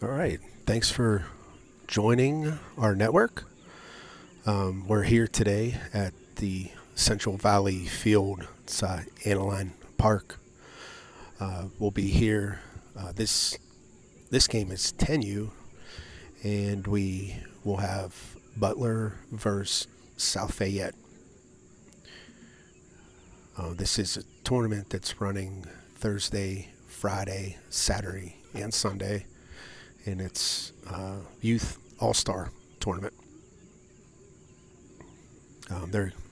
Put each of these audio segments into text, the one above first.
All right. Thanks for joining our network. We're here today at the Central Valley Field. It's Aniline Park. We'll be here. This game is 10U, and we will have Butler versus South Fayette. This is a tournament that's running Thursday, Friday, Saturday, and Sunday, and it's Youth All-Star Tournament.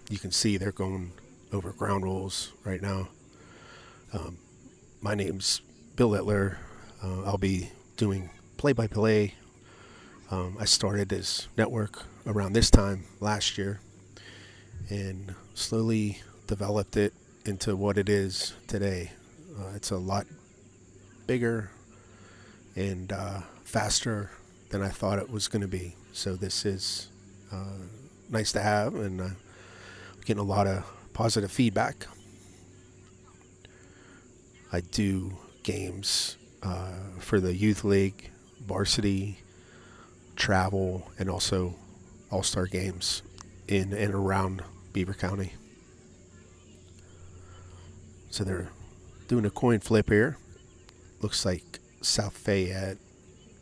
You can see they're going over ground rules right now. My name's Bill Littler. I'll be doing play-by-play. I started this network around this time last year and slowly developed it into what it is today. It's a lot bigger and faster than I thought it was going to be. So this is nice to have, and getting a lot of positive feedback. I do games for the youth league, varsity, travel, and also all-star games in and around Beaver County. So they're doing a coin flip here. Looks like South Fayette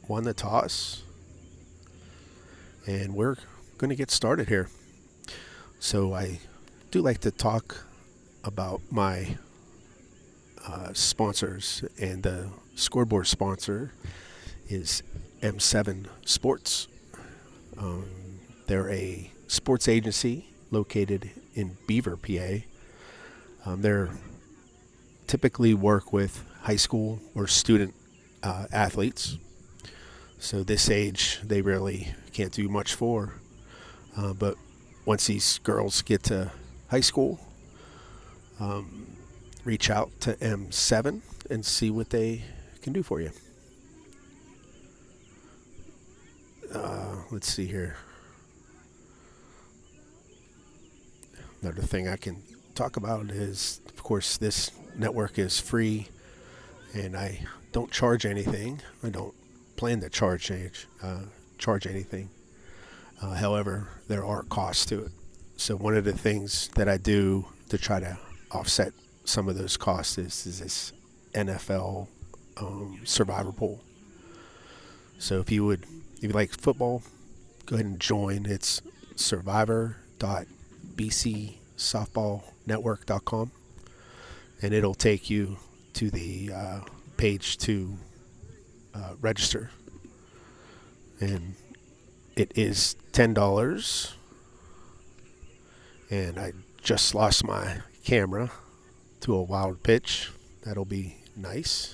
won the toss, and we're going to get started here. So I do like to talk about my sponsors, and the scoreboard sponsor is M7 Sports. They're a sports agency located in Beaver, PA. They're typically work with high school or student athletes. So this age, they really can't do much for. But once these girls get to high school, reach out to M7 and see what they can do for you. Let's see here. Another thing I can talk about is, of course, this network is free, and I don't charge anything. I don't plan to charge anything. However, there are costs to it. So one of the things that I do to try to offset some of those costs is this NFL survivor pool. So if you like football, go ahead and join. It's survivor.bcsoftballnetwork.com, and it'll take you to the page to register. And it is $10. And I just lost my camera to a wild pitch. That'll be nice.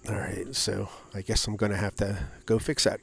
All right, so I guess I'm going to have to go fix that.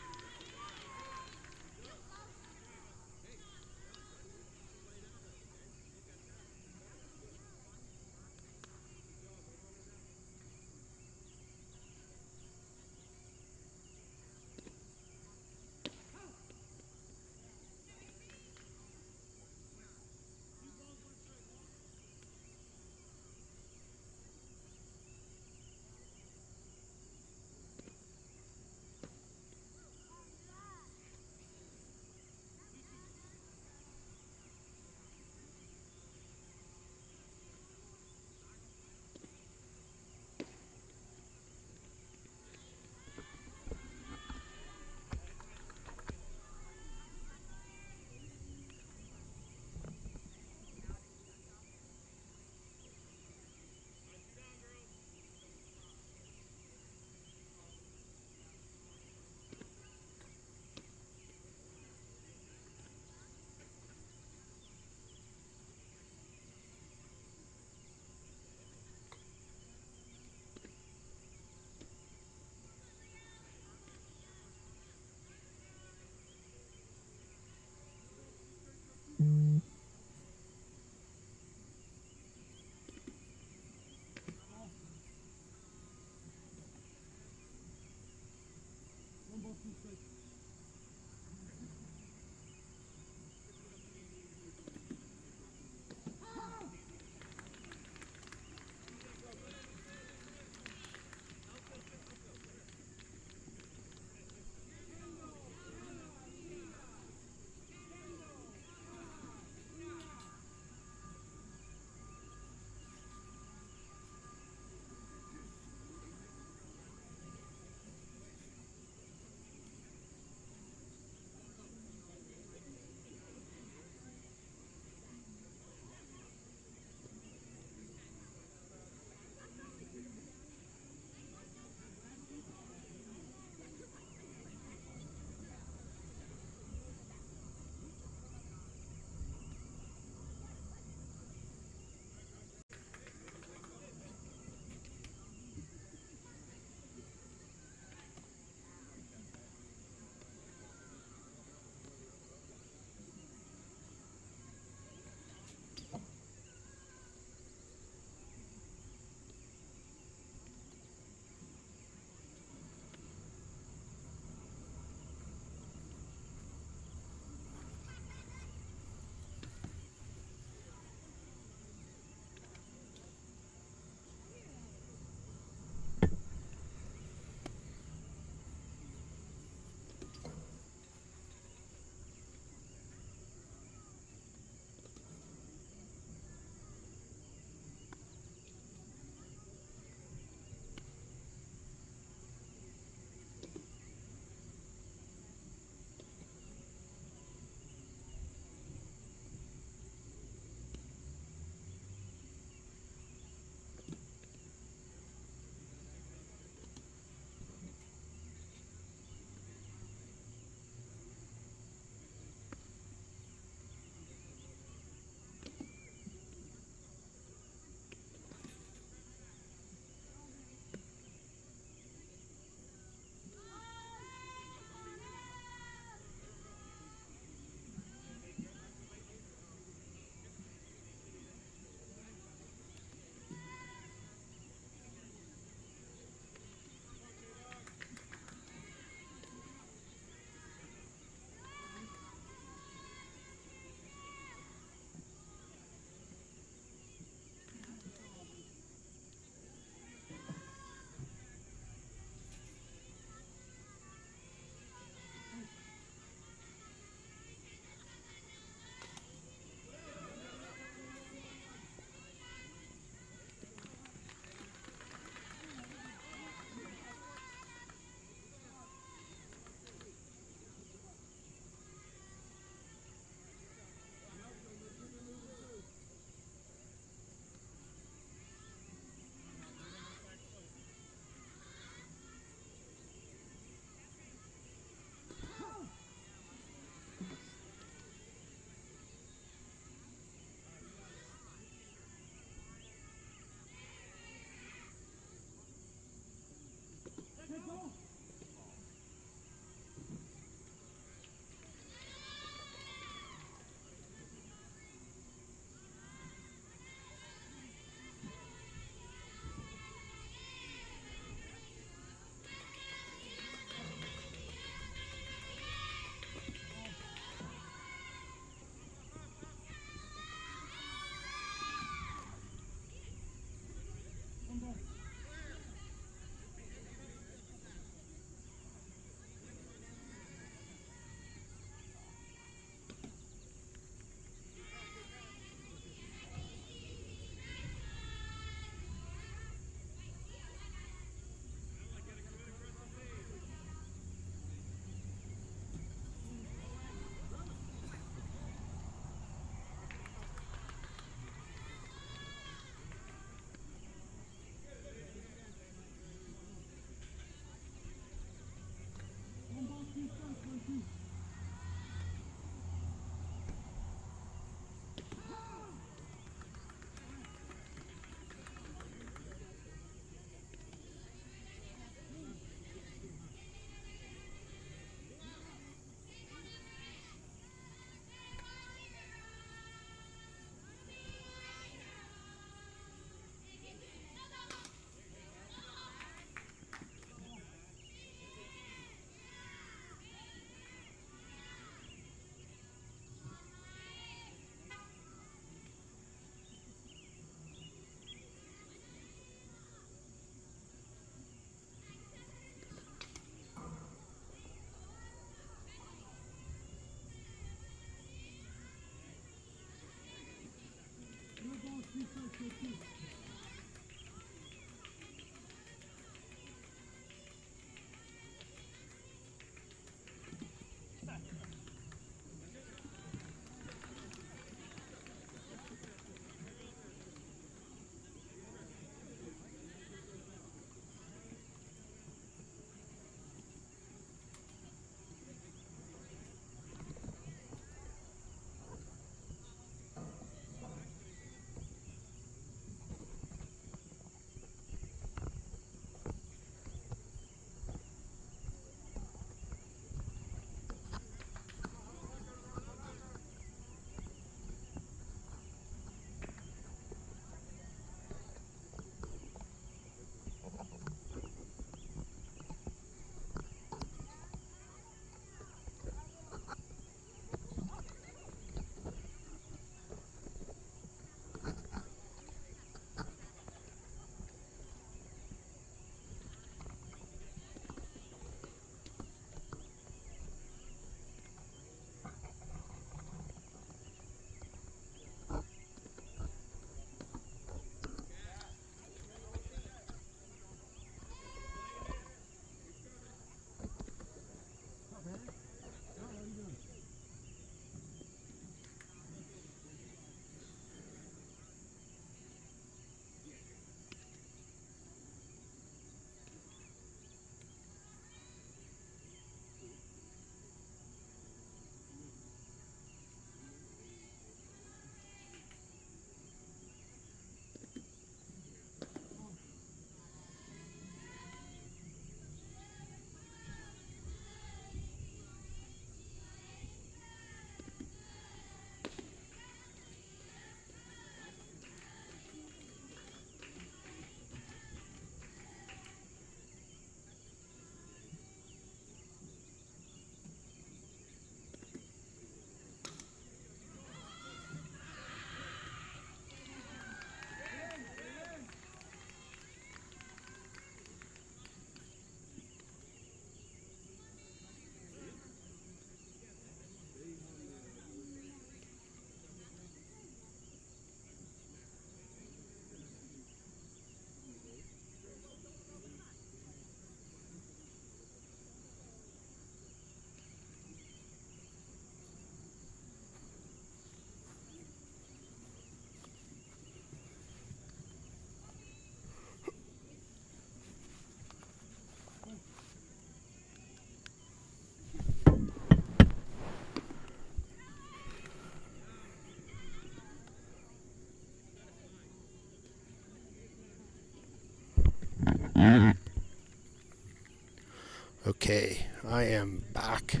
Okay, I am back.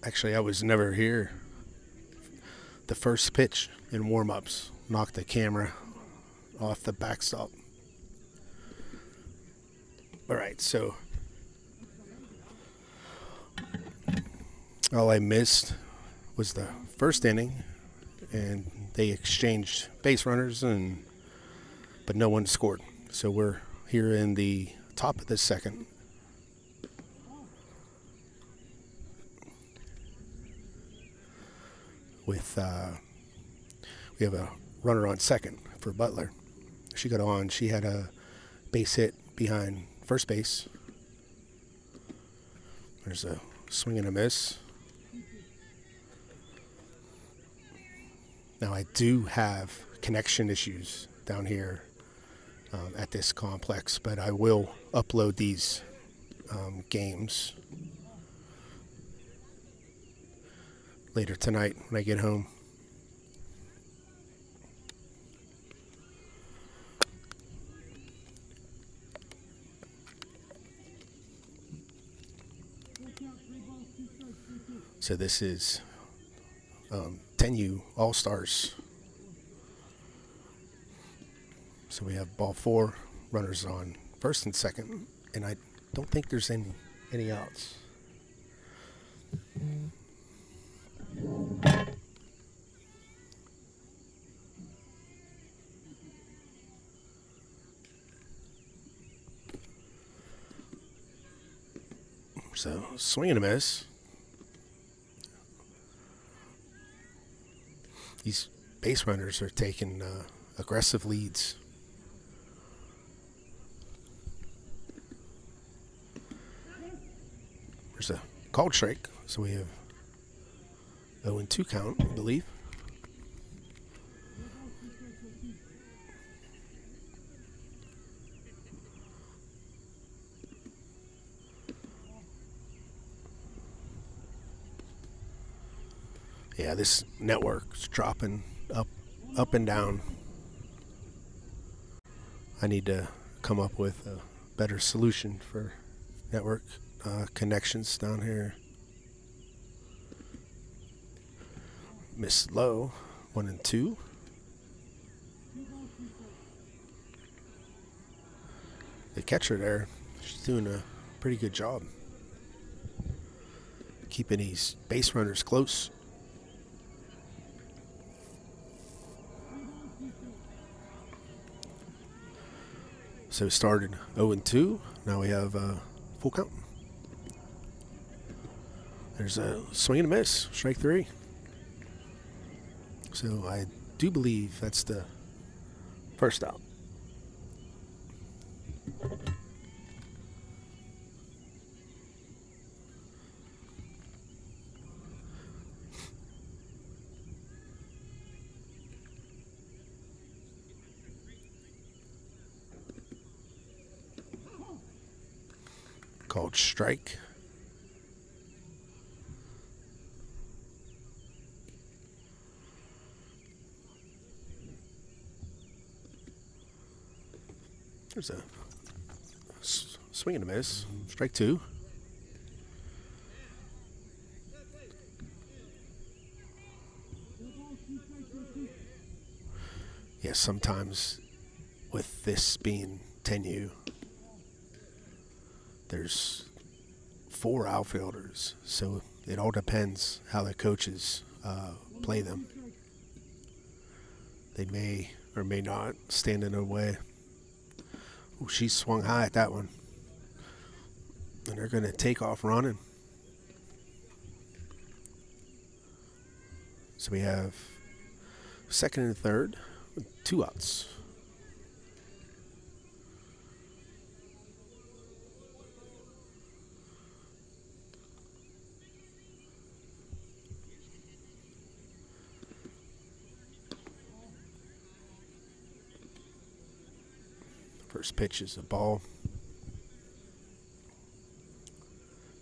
Actually, I was never here. The first pitch in warm-ups knocked the camera off the backstop. All right, so all I missed was the first inning, and they exchanged base runners, but no one scored. So we're here in the top of the second. With we have a runner on second for Butler. She got on. She had a base hit behind first base. There's a swing and a miss. Now I do have connection issues down here at this complex, but I will upload these games later tonight when I get home. So this is 10U All-Stars. So we have ball 4, runners on first and second, and I don't think there's any outs. So swing and a miss. He's base runners are taking aggressive leads. There's a called strike, so we have 0-2 count, I believe. Yeah, this network's dropping up and down. I need to come up with a better solution for network connections down here. Miss Low, 1-2. The catcher there, she's doing a pretty good job keeping these base runners close. So we started 0-2. Now we have full count. There's a swing and a miss, strike 3. So I do believe that's the first out. Called strike. There's a swing and a miss. Strike 2. Yeah, sometimes with this being 10U, there's 4 outfielders, so it all depends how the coaches play them. They may or may not stand in their way. Ooh, she swung high at that one. And they're going to take off running. So we have second and third with 2 outs. First pitch is a ball.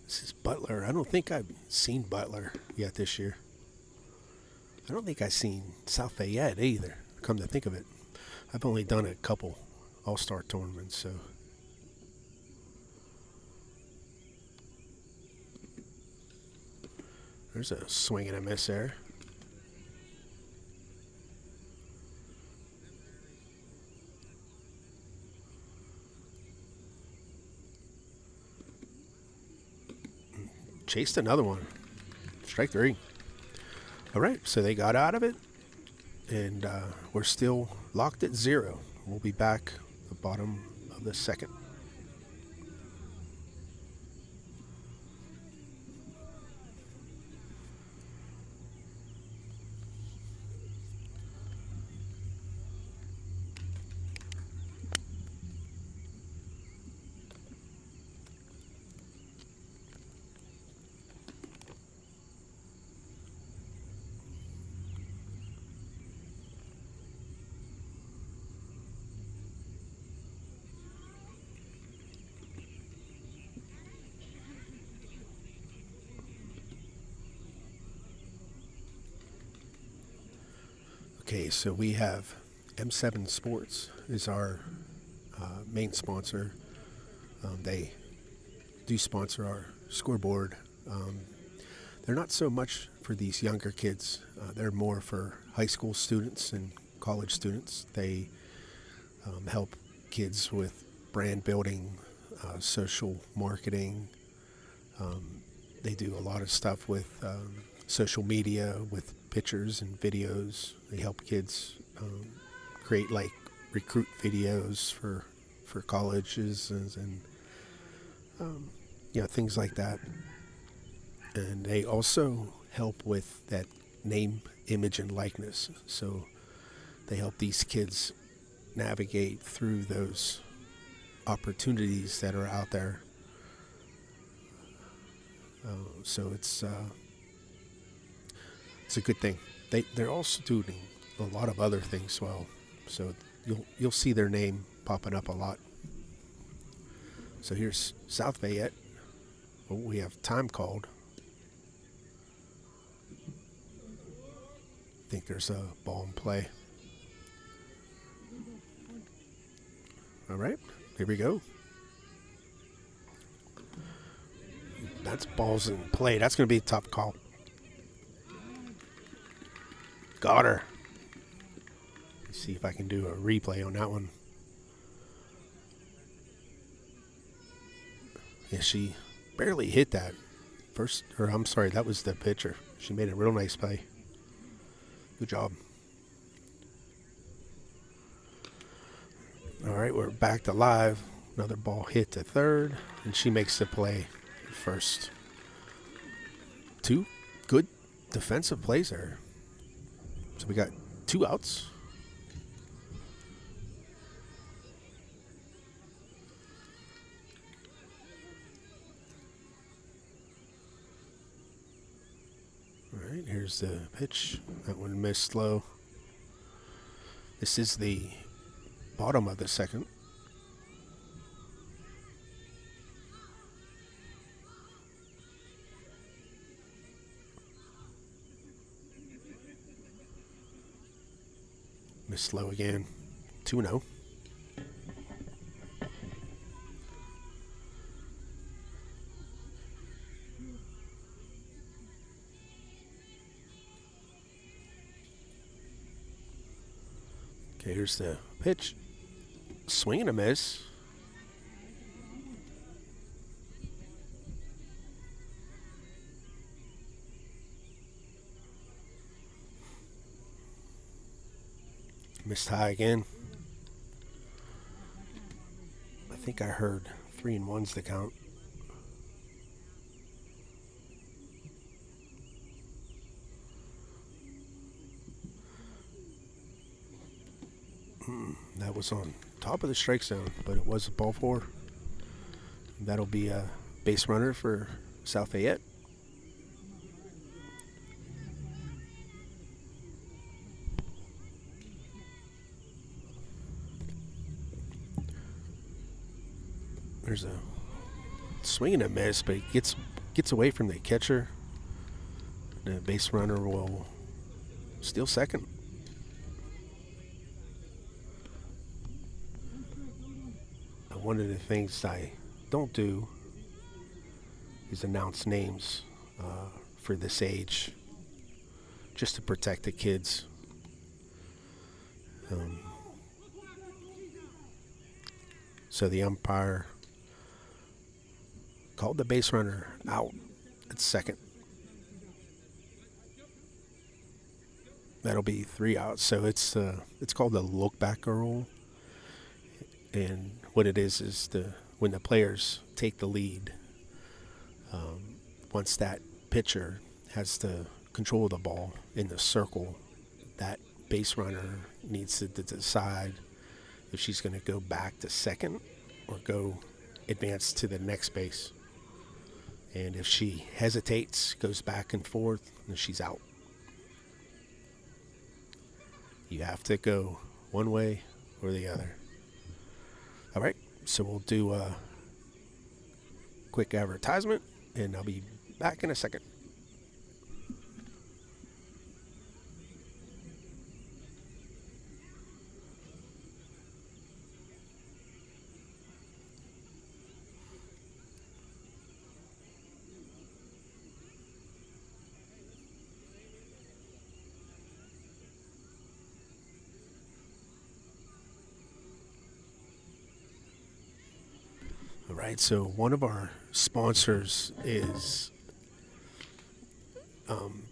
This is Butler. I don't think I've seen Butler yet this year. I don't think I've seen South Fayette either, come to think of it. I've only done a couple all-star tournaments, so. There's a swing and a miss there. Chased another one. Strike 3. All right, so they got out of it, and we're still locked at 0. We'll be back at the bottom of the second. Okay, so we have M7 Sports is our main sponsor. They do sponsor our scoreboard. They're not so much for these younger kids. They're more for high school students and college students. They help kids with brand building, social marketing. They do a lot of stuff with social media, with pictures and videos. They help kids create like recruit videos for colleges and things like that. And they also help with that name, image and likeness. So they help these kids navigate through those opportunities that are out there. So it's a good thing. They're also doing a lot of other things well. So you'll see their name popping up a lot. So here's South Fayette. Oh, we have time called. I think there's a ball in play. All right, here we go. That's balls in play. That's going to be a tough call. Got her. Let's see if I can do a replay on that one. Yeah, she barely hit that. That was the pitcher. She made a real nice play. Good job. All right, we're back to live. Another ball hit to third, and she makes the play first. Two good defensive plays there. So we got 2 outs. All right, here's the pitch. That one missed low. This is the bottom of the second. Missed low again. 2-0. Okay, here's the pitch. Swing and a miss. Missed high again. I think I heard 3-1's the count. That was on top of the strike zone, but it was a ball 4. That'll be a base runner for South Fayette. There's a swing and a miss, but it gets away from the catcher. The base runner will steal second. One of the things I don't do is announce names for this age, just to protect the kids. So the umpire called the base runner out at second. That'll be 3 outs. So it's called the look back rule. And what it is when the players take the lead, once that pitcher has the control of the ball in the circle, that base runner needs to decide if she's going to go back to second or go advance to the next base. And if she hesitates, goes back and forth, then she's out. You have to go one way or the other. All right, so we'll do a quick advertisement, and I'll be back in a second. All right, so one of our sponsors is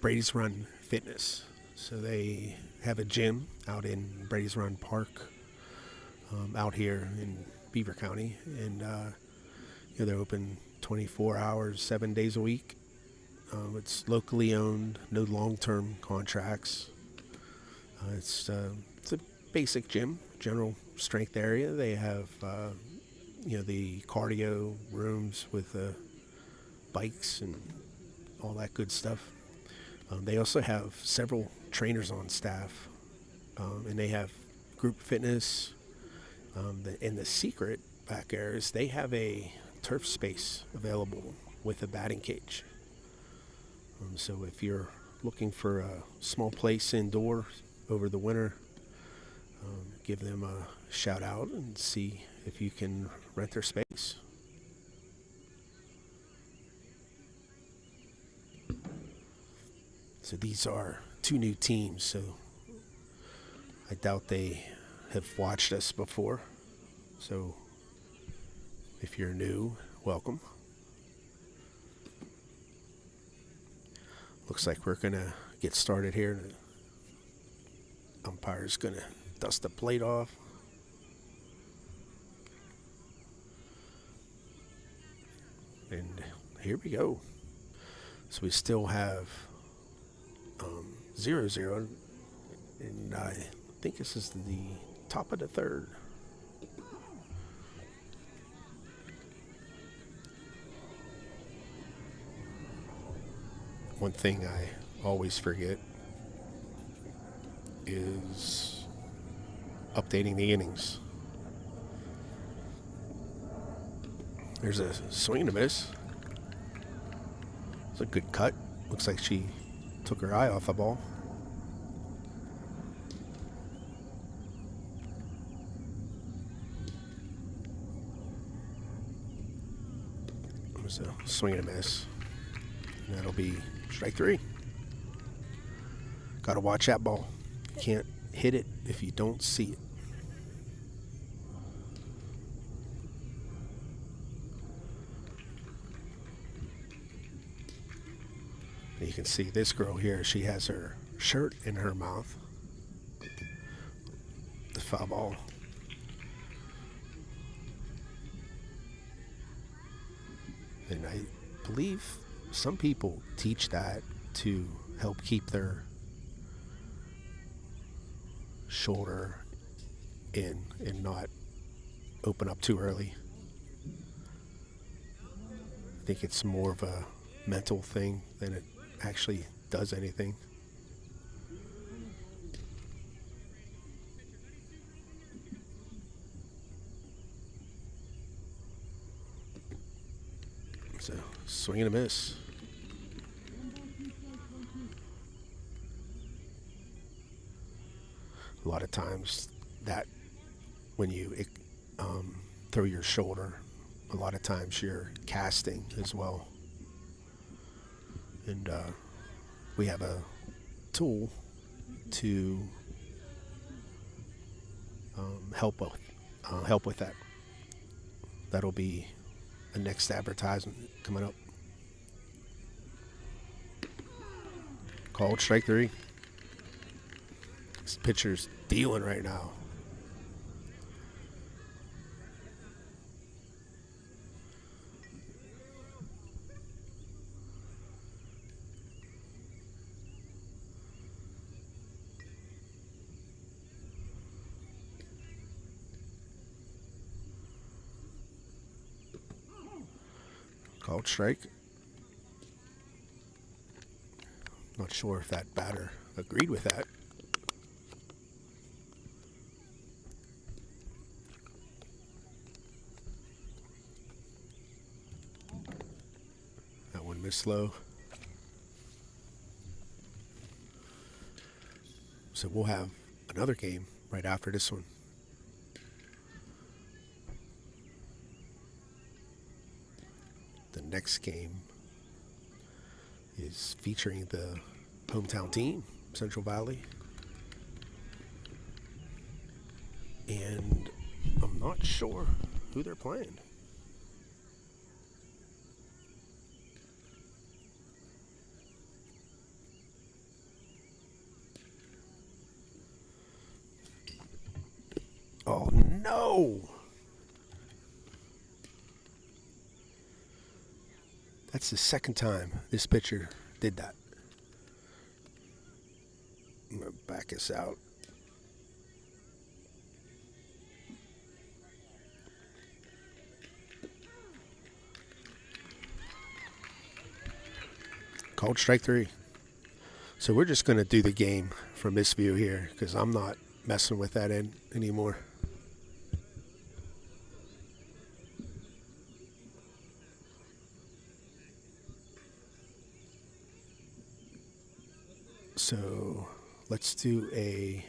Brady's Run Fitness. So they have a gym out in Brady's Run Park out here in Beaver County. And they're open 24 hours, 7 days a week. It's locally owned, no long-term contracts. It's a basic gym, general strength area. They have the cardio rooms with bikes and all that good stuff. They also have several trainers on staff, and they have group fitness. And the secret back there is they have a turf space available with a batting cage. So if you're looking for a small place indoors over the winter, give them a shout out and see if you can rent their space. So these are two new teams, so I doubt they have watched us before. So if you're new, welcome. Looks like we're going to get started here. The umpire's going to dust the plate off. And here we go. So we still have 0-0. And I think this is the top of the third. One thing I always forget is updating the innings. There's a swing and a miss. It's a good cut. Looks like she took her eye off the ball. There's a swing and a miss. And that'll be strike three. Got to watch that ball. You can't hit it if you don't see it. And you can see this girl here. She has her shirt in her mouth. The foul ball. And I believe some people teach that to help keep their shoulder in and not open up too early. I think it's more of a mental thing than it actually does anything. So, swing and a miss. A lot of times that when you throw your shoulder, a lot of times you're casting as well. And we have a tool to help with that. That'll be a next advertisement coming up. Called strike three. This pitcher's dealing right now. Called strike. Not sure if that batter agreed with that. That one missed slow. So we'll have another game right after this one. The next game is featuring the hometown team, Central Valley. And I'm not sure who they're playing. Oh, no! That's the second time this pitcher did that. I'm going to back us out. Called strike 3. So we're just going to do the game from this view here because I'm not messing with that end anymore. So let's do a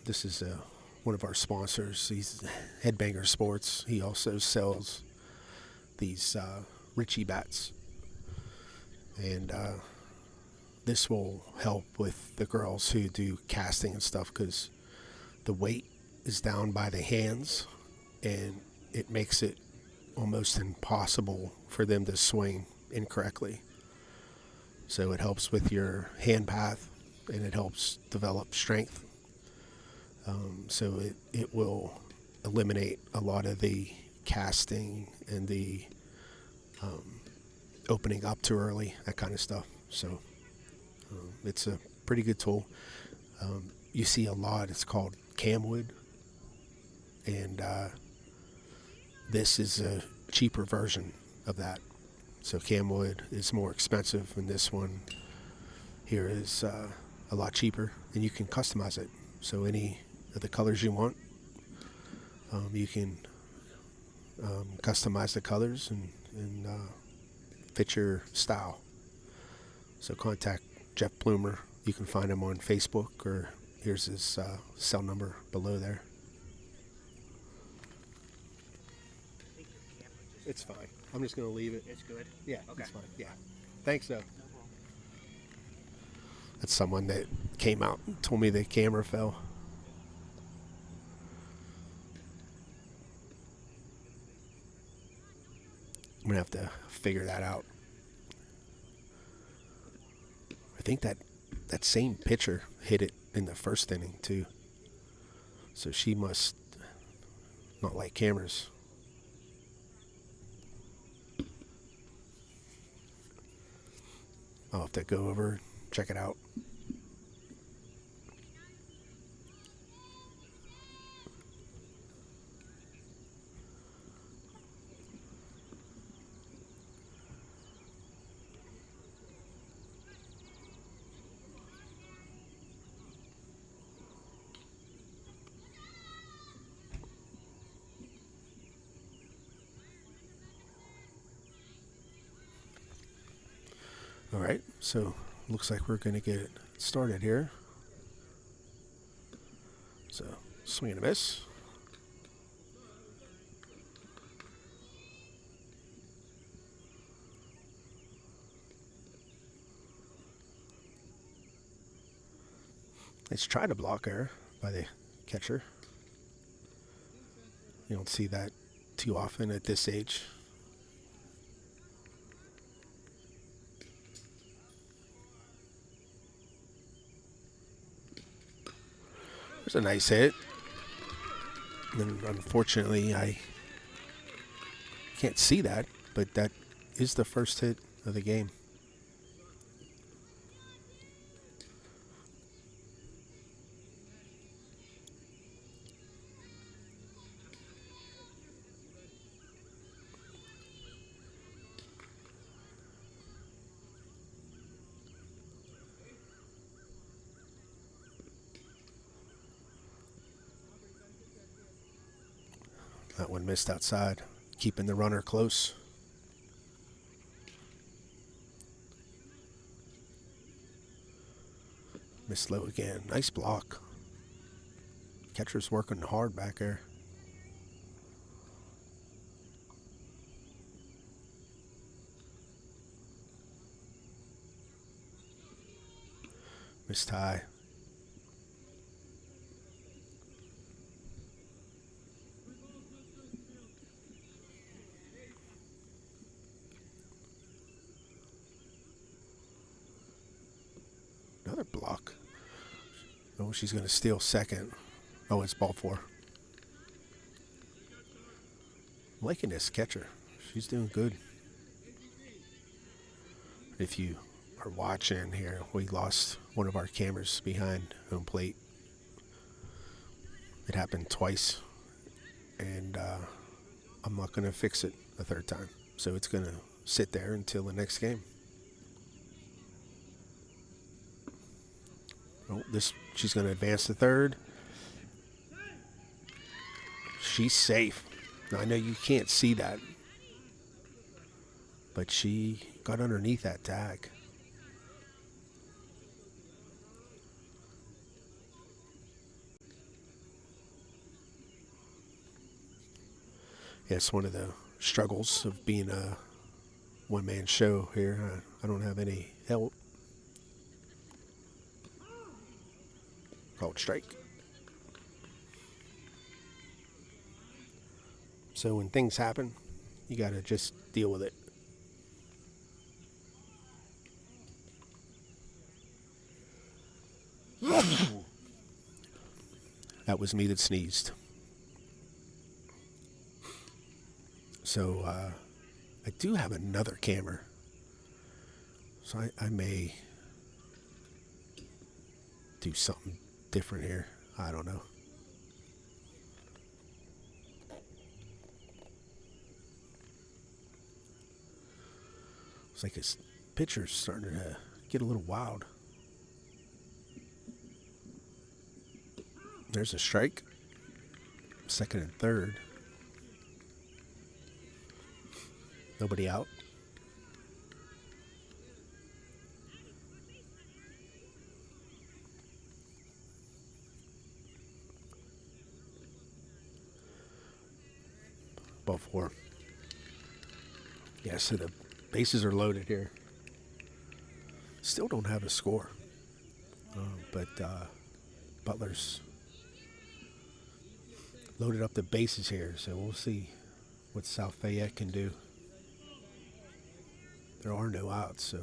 this is one of our sponsors. He's Headbanger Sports. He also sells these Ritchie bats, and this will help with the girls who do casting and stuff because the weight is down by the hands, and it makes it almost impossible for them to swing incorrectly. So it helps with your hand path, and it helps develop strength. So it will eliminate a lot of the casting and the opening up too early, that kind of stuff. So it's a pretty good tool. You see a lot, it's called camwood, and this is a cheaper version of that. So camwood is more expensive, and this one here is a lot cheaper, and you can customize it. So any of the colors you want, you can customize the colors and fit your style. So contact Jeff Bloomer. You can find him on Facebook, or here's his cell number below there. It's fine. I'm just going to leave it. It's good? Yeah, Okay. it's fine. Yeah. Thanks, though. That's someone that came out and told me the camera fell. I'm going to have to figure that out. I think that same pitcher hit it in the first inning, too. So she must not like cameras. I'll have to go over, check it out. All right, so looks like we're going to get started here. So, swing and a miss. Let's try to block her by the catcher. You don't see that too often at this age. There's a nice hit. And unfortunately, I can't see that, but that is the first hit of the game. That one missed outside, keeping the runner close. Missed low again. Nice block. Catcher's working hard back there. Missed high. Another block. Oh, she's going to steal second. Oh, it's ball 4. I'm liking this catcher. She's doing good. If you are watching here, we lost one of our cameras behind home plate. It happened twice, and I'm not going to fix it a third time. So it's going to sit there until the next game. Oh, she's going to advance to third. She's safe. Now, I know you can't see that, but she got underneath that tag. Yeah, it's one of the struggles of being a one-man show here. I don't have any help. Called strike. So when things happen, you got to just deal with it. That was me that sneezed. So I do have another camera. So I may do something different here. I don't know. It's like his pitcher's starting to get a little wild. There's a strike. Second and third. Nobody out. Ball 4. Yeah, so the bases are loaded here. Still don't have a score. But Butler's loaded up the bases here, so we'll see what South Fayette can do. There are no outs, so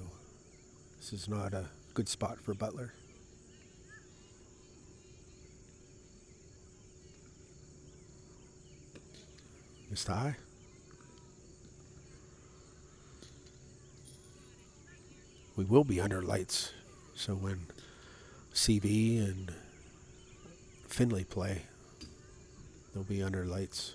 this is not a good spot for Butler. Missed high. We will be under lights, so when CV and Finley play, they'll be under lights.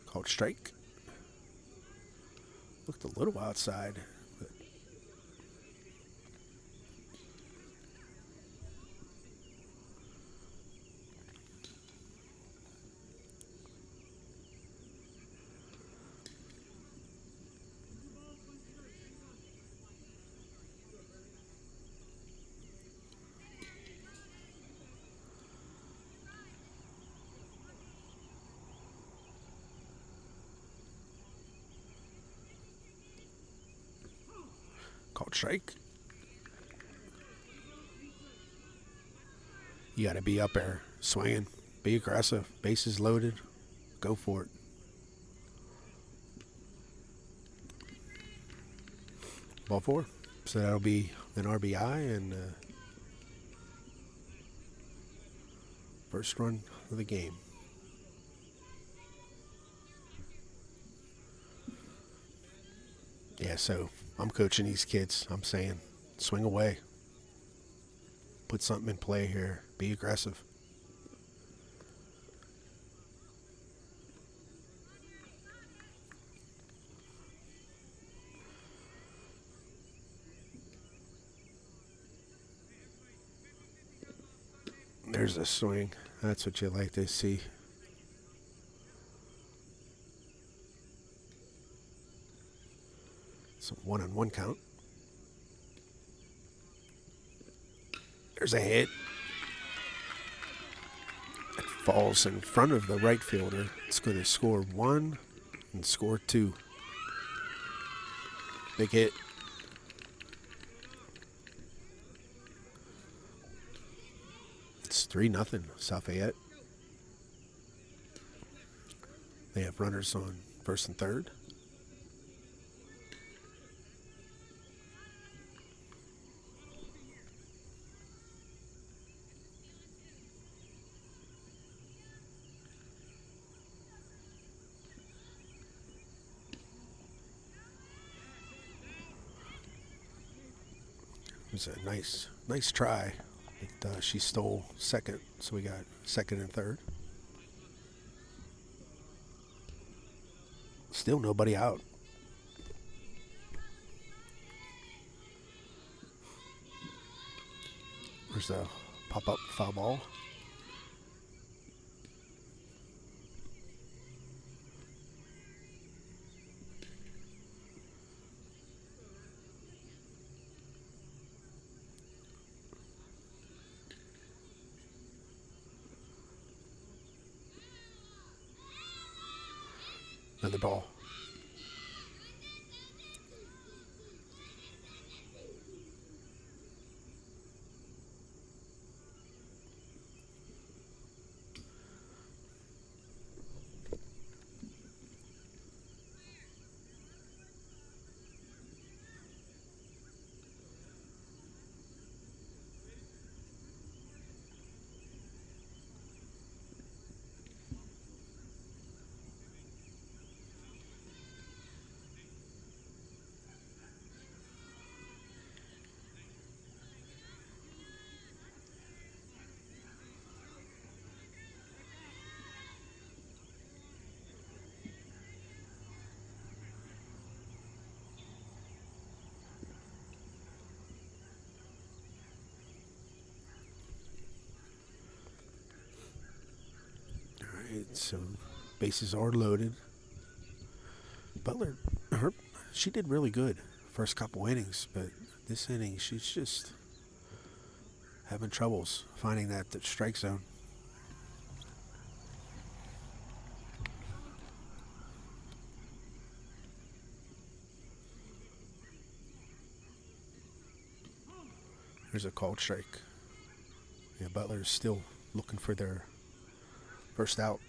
Called strike. Looked a little outside. But called strike. You got to be up there, swinging, be aggressive, bases loaded, go for it. Ball 4. So that'll be an RBI and first run of the game. Yeah, so I'm coaching these kids. I'm saying, swing away. Put something in play here. Be aggressive. There's a swing. That's what you like to see. It's a 1-on-1 count. There's a hit. It falls in front of the right fielder. It's going to score 1 and score 2. Big hit. It's 3-0 South Fayette. They have runners on first and third. It was a nice try. She stole second, so we got second and third. Still nobody out. There's a pop-up foul ball. Another ball. So bases are loaded. Butler, she did really good first couple innings, but this inning she's just having troubles finding that strike zone. There's a called strike. Yeah, Butler's still looking for their first out.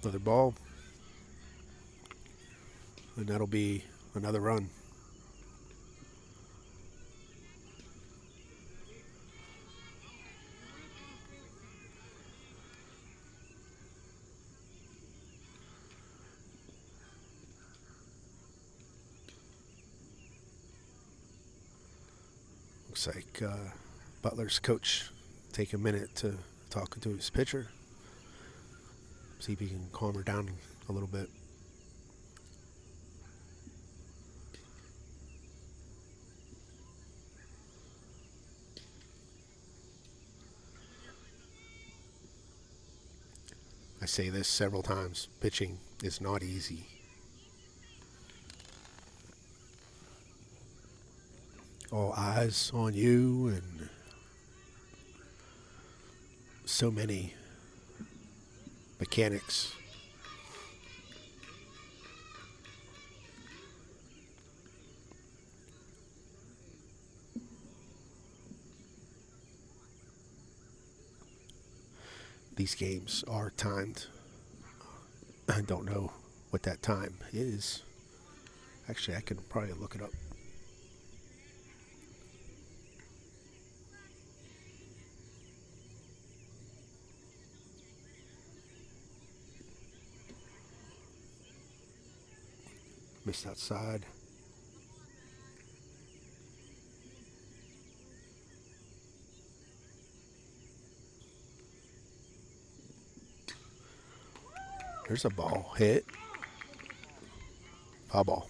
Another ball. And that'll be another run. Looks like Butler's coach take a minute to talk to his pitcher. See if he can calm her down a little bit. I say this several times, pitching is not easy. All eyes on you and so many mechanics. These games are timed. I don't know what that time is. Actually, I could probably look it up. Missed outside. There's a ball hit. Foul ball.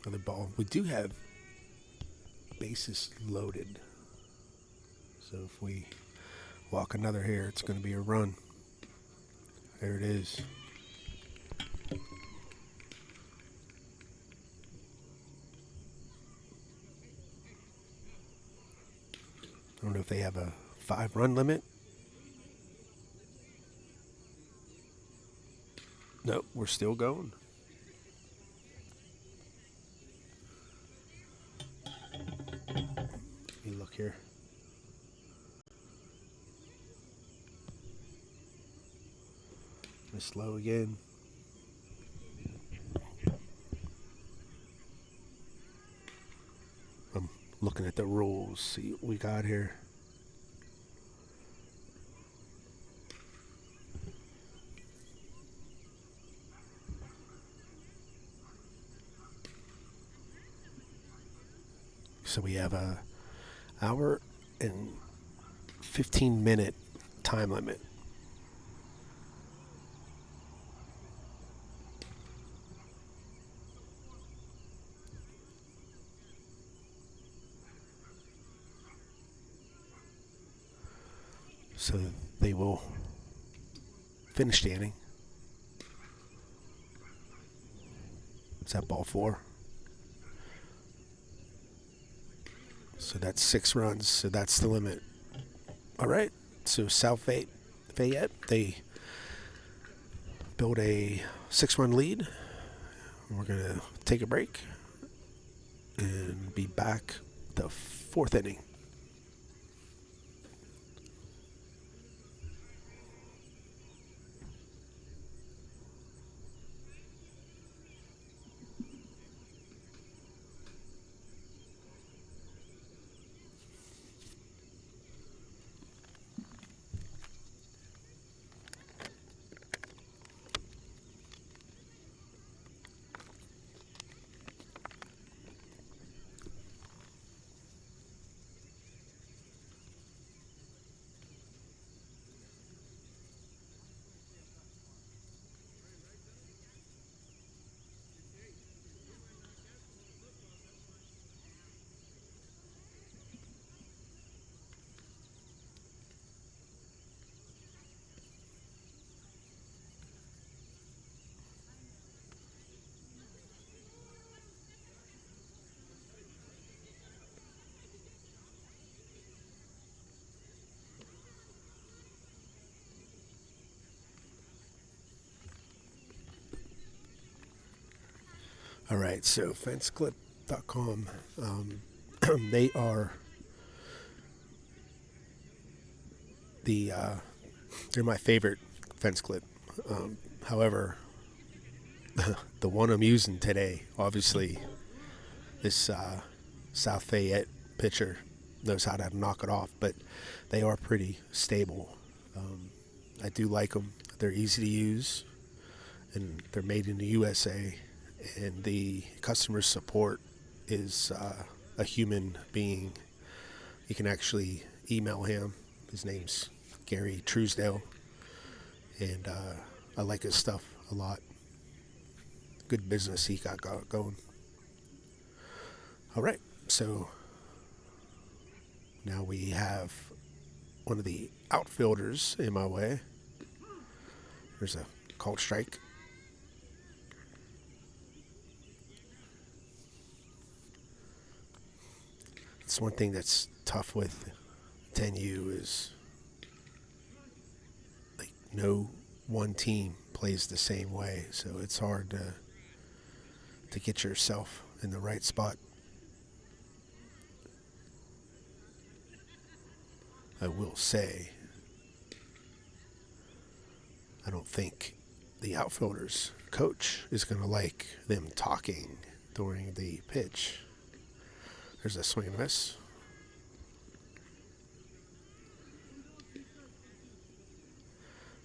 Other ball. We do have bases loaded. So if we walk another here, it's going to be a run. There it is. I don't know if they have a 5-run limit. Nope, we're still going. Let me look here. Slow again. I'm looking at the rules, see what we got here. So we have a hour and 15-minute time limit. So they will finish the inning. Is that ball 4? So that's 6 runs. So that's the limit. All right. So South Fayette, they build a 6-run lead. We're going to take a break and be back the 4th inning. All right, so fenceclip.com, they are they're my favorite fence clip. However, the one I'm using today, obviously, this South Fayette pitcher knows how to knock it off, but they are pretty stable. I do like them. They're easy to use, and they're made in the USA. And the customer support is a human being. You can actually email him. His name's Gary Truesdale, and I like his stuff a lot. Good business he got going. All right, so now we have one of the outfielders in my way. There's a called strike. It's one thing that's tough with 10U is like no one team plays the same way, so it's hard to get yourself in the right spot. I will say, I don't think the outfielders coach is going to like them talking during the pitch. There's a swing and a miss.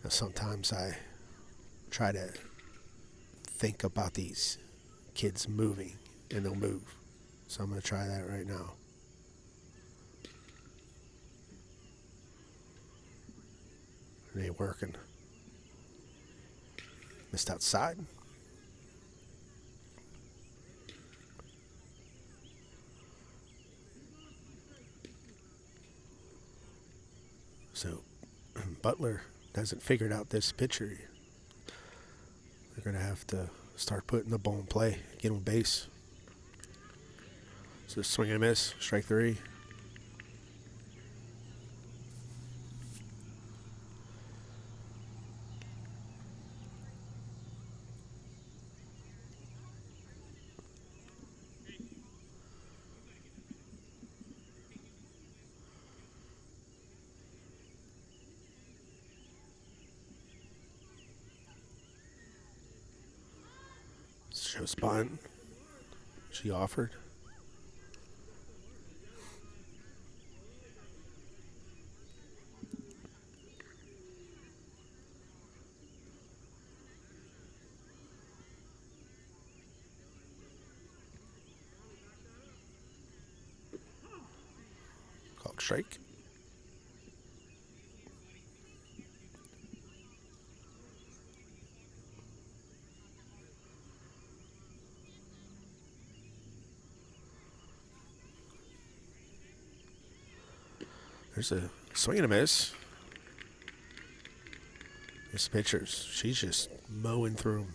Now, sometimes I try to think about these kids moving, and they'll move. So I'm going to try that right now. It ain't working. Missed outside. So Butler hasn't figured out this pitcher. They're going to have to start putting the ball in play, get on base. So swing and a miss, strike 3. Show spot. She offered. Called strike. There's a swing and a miss. This pitcher's, she's just mowing through him.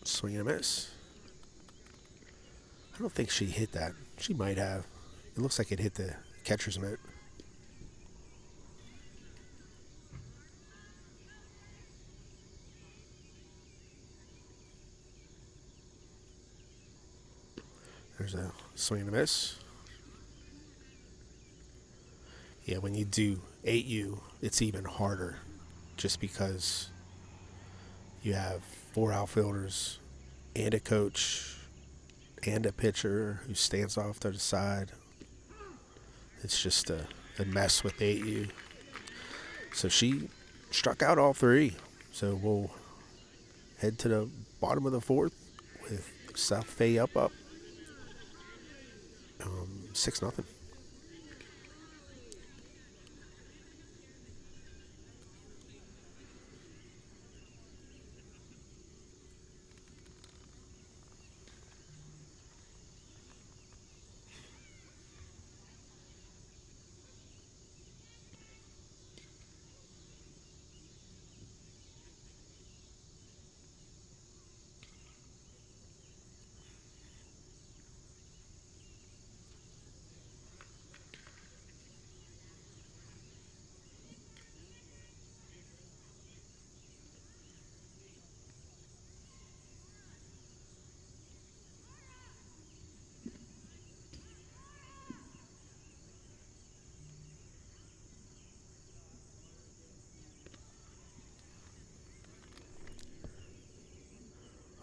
Swing and a miss. I don't think she hit that. She might have. It looks like it hit the catcher's mitt. There's a swing and a miss. Yeah, when you do 8U, it's even harder just because you have 4 outfielders and a coach and a pitcher who stands off to the side. It's just a mess with 8U. So she struck out all 3. So we'll head to the bottom of the 4th with South Fayette up 6-0.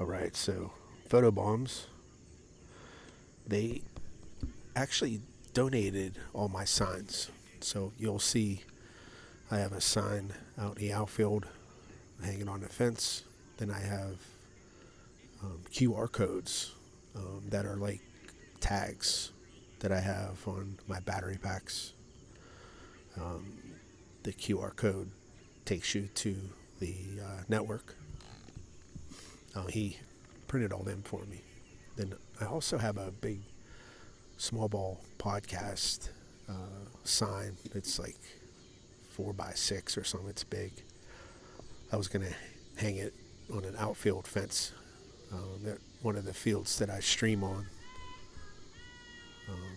All right, so photo bombs. They actually donated all my signs. So you'll see I have a sign out in the outfield hanging on the fence. Then I have QR codes that are like tags that I have on my battery packs. The QR code takes you to the network. He printed all them for me. Then I also have a big small ball podcast sign. It's like 4x6 or something. It's big. I was going to hang it on an outfield fence at one of the fields that I stream on.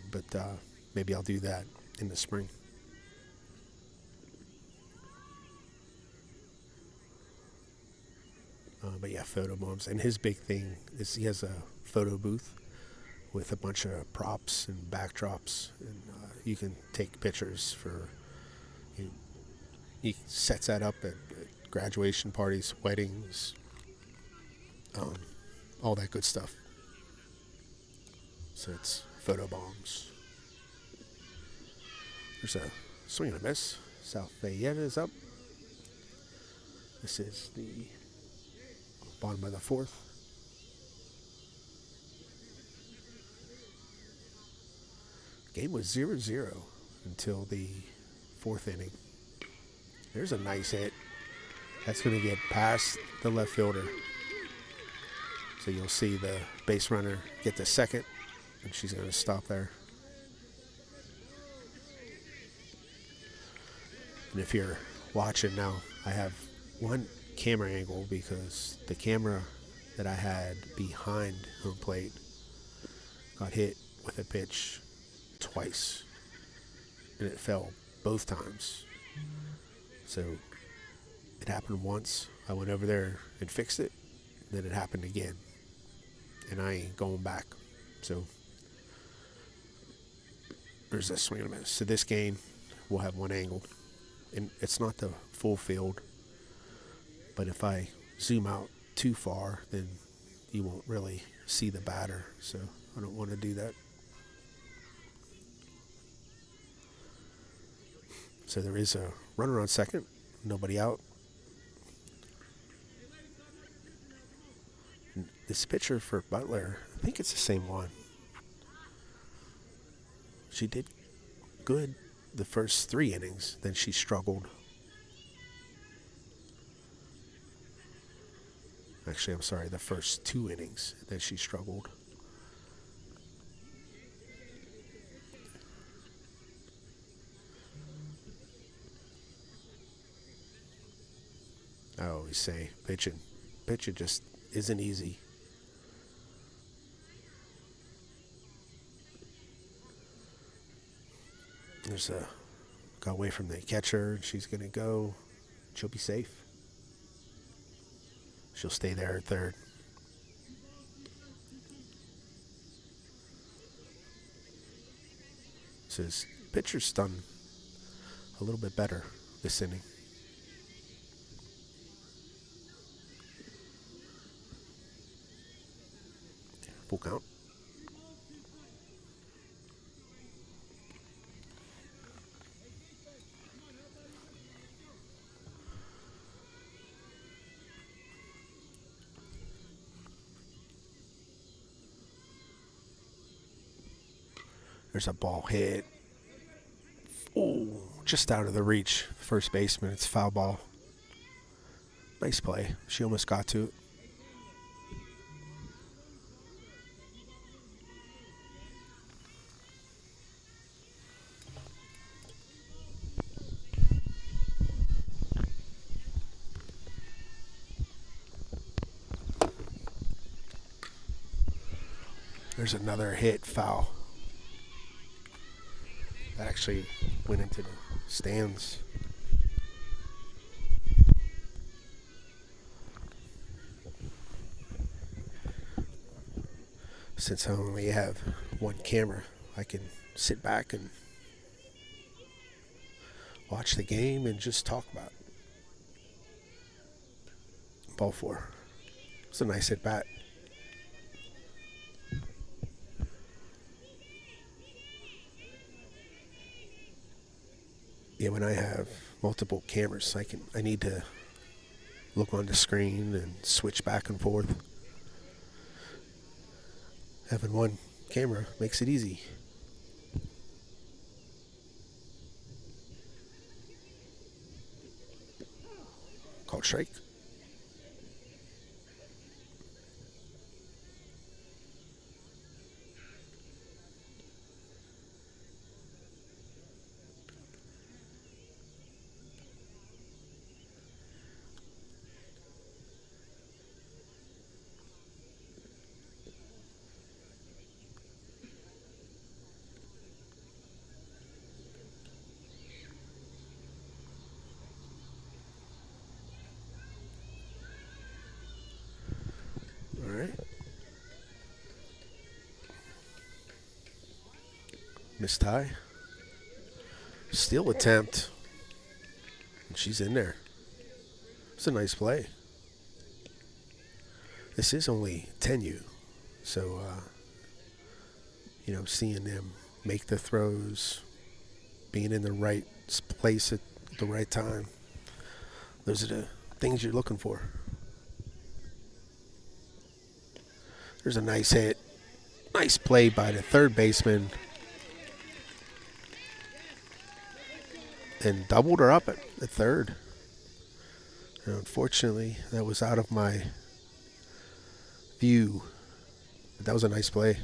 But maybe I'll do that in the spring. But yeah, photo bombs. And his big thing is he has a photo booth with a bunch of props and backdrops, and you can take pictures for. He sets that up at graduation parties, weddings, all that good stuff. So it's photo bombs. There's a swing and a miss. South Fayette is up. This is the bottom of the 4th. Game was 0-0 until the fourth inning. There's a nice hit. That's going to get past the left fielder. So you'll see the base runner get to second, and she's going to stop there. And if you're watching now, I have one camera angle because the camera that I had behind home plate got hit with a pitch twice, and it fell both times. So it happened once. I went over there and fixed it. Then it happened again, and I ain't going back. So there's a swing and a miss. So this game will have one angle, and it's not the full field. But if I zoom out too far, then you won't really see the batter. So I don't want to do that. So there is a runner on second, nobody out. And this pitcher for Butler, I think it's the same one. She did good the first 3 innings, then she struggled. Actually, I'm sorry, the first 2 innings, then she struggled. I always say pitching just isn't easy. There's a got away from the catcher. She's gonna go. She'll be safe. She'll stay there at third. So his pitcher's done a little bit better this inning. Full count. There's a ball hit. Oh, just out of the reach. First baseman, it's foul ball. Nice play. She almost got to it. There's another hit, foul. That actually went into the stands. Since I only have one camera, I can sit back and watch the game and just talk about it. Ball 4. It's a nice hit bat. Yeah, when I have multiple cameras, I need to look on the screen and switch back and forth. Having one camera makes it easy. Called strike. Miss Ty. Steal attempt. And she's in there. It's a nice play. This is only 10U. So, seeing them make the throws, being in the right place at the right time, those are the things you're looking for. There's a nice hit. Nice play by the third baseman. and doubled her up at third. And unfortunately, that was out of my view. But that was a nice play.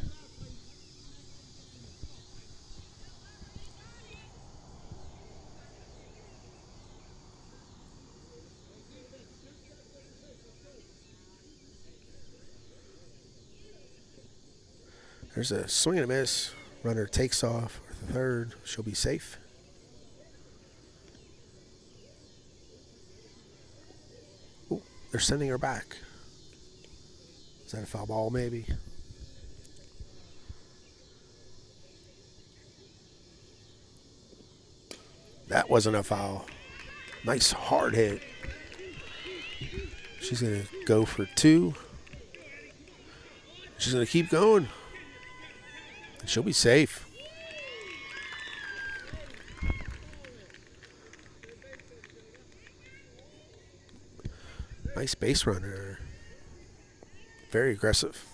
There's a swing and a miss. Runner takes off for the third. She'll be safe. Ooh, they're sending her back. Is that a foul ball, maybe? That wasn't a foul. Nice hard hit. She's going to go for two. She's going to keep going. She'll be safe. Nice base runner. Very aggressive.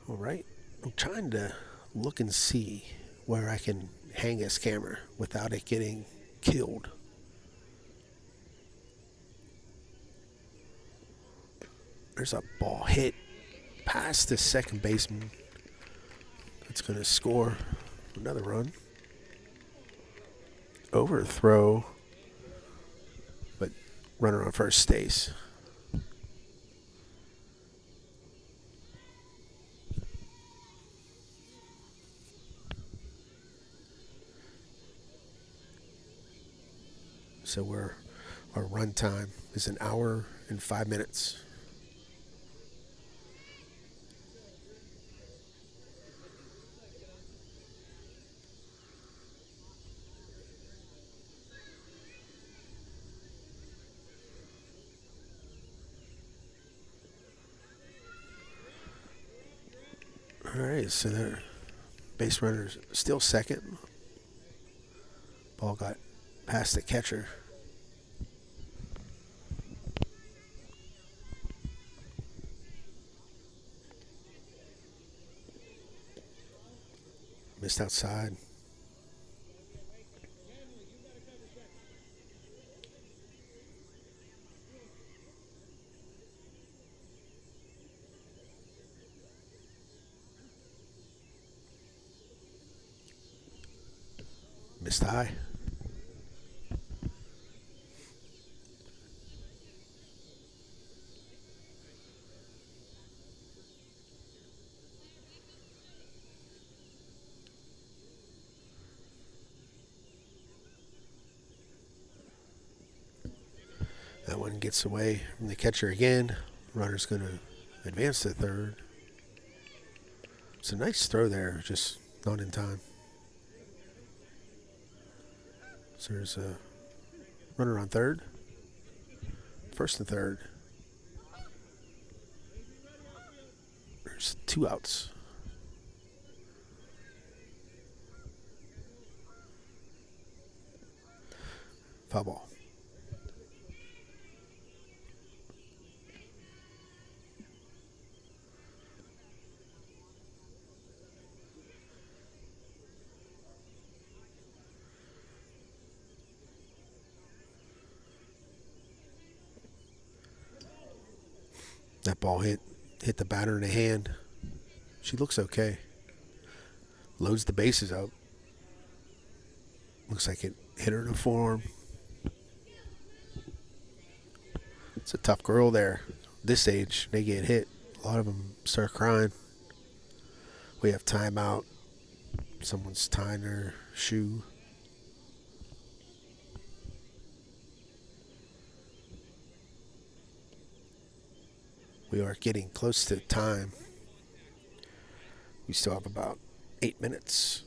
All right. I'm trying to look and see where I can hang this camera without it getting killed. There's a ball hit past the second baseman. That's going to score another run. Overthrow, but runner on first stays. So our run time is 1 hour and 5 minutes. All right, so their base runner's still second. Ball got past the catcher. Missed outside. Missed high. That one gets away from the catcher again. Runner's going to advance to third. It's a nice throw there, just not in time. So there's a runner on third. First and third. There's 2 outs. Foul ball. That ball hit the batter in the hand. She looks okay. Loads the bases up. Looks like it hit her in the forearm. It's a tough girl there. This age, they get hit. A lot of them start crying. We have timeout. Someone's tying their shoe. We are getting close to time. We still have about 8 minutes.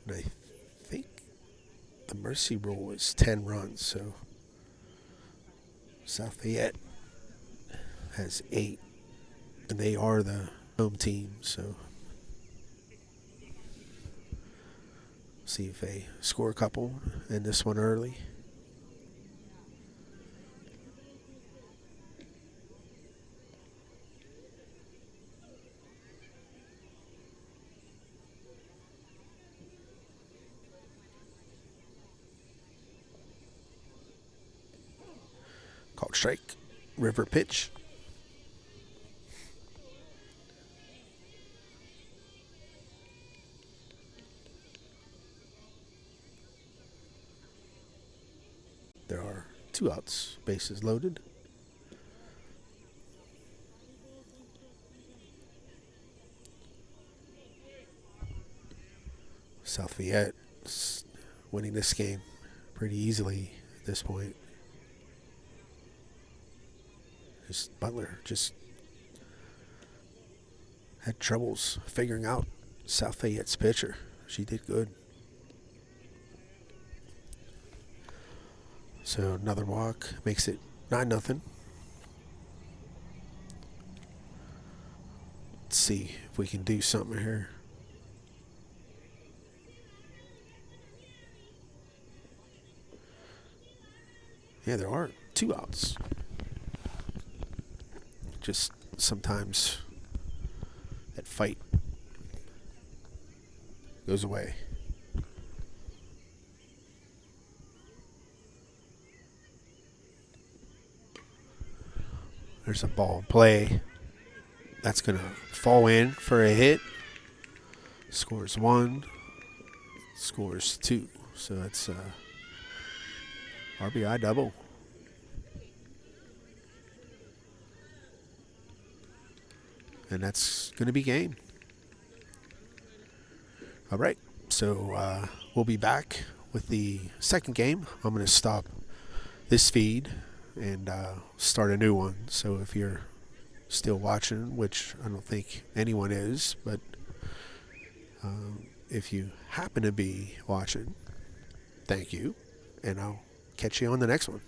And I think the mercy rule is 10 runs, so South Fayette has 8, and they are the home team, so see if they score a couple in this one early. Called strike. River pitch. There are 2 outs. Bases loaded. South Fayette winning this game pretty easily at this point. Butler just had troubles figuring out South Fayette's pitcher. She did good. So another walk makes it 9-0. Let's see if we can do something here. Yeah, there are 2 outs. Just sometimes that fight goes away. There's a ball in play. That's going to fall in for a hit. Scores 1. Scores 2. So that's RBI double. And that's going to be game. All right. So we'll be back with the second game. I'm going to stop this feed and start a new one. So if you're still watching, which I don't think anyone is, but if you happen to be watching, thank you. And I'll catch you on the next one.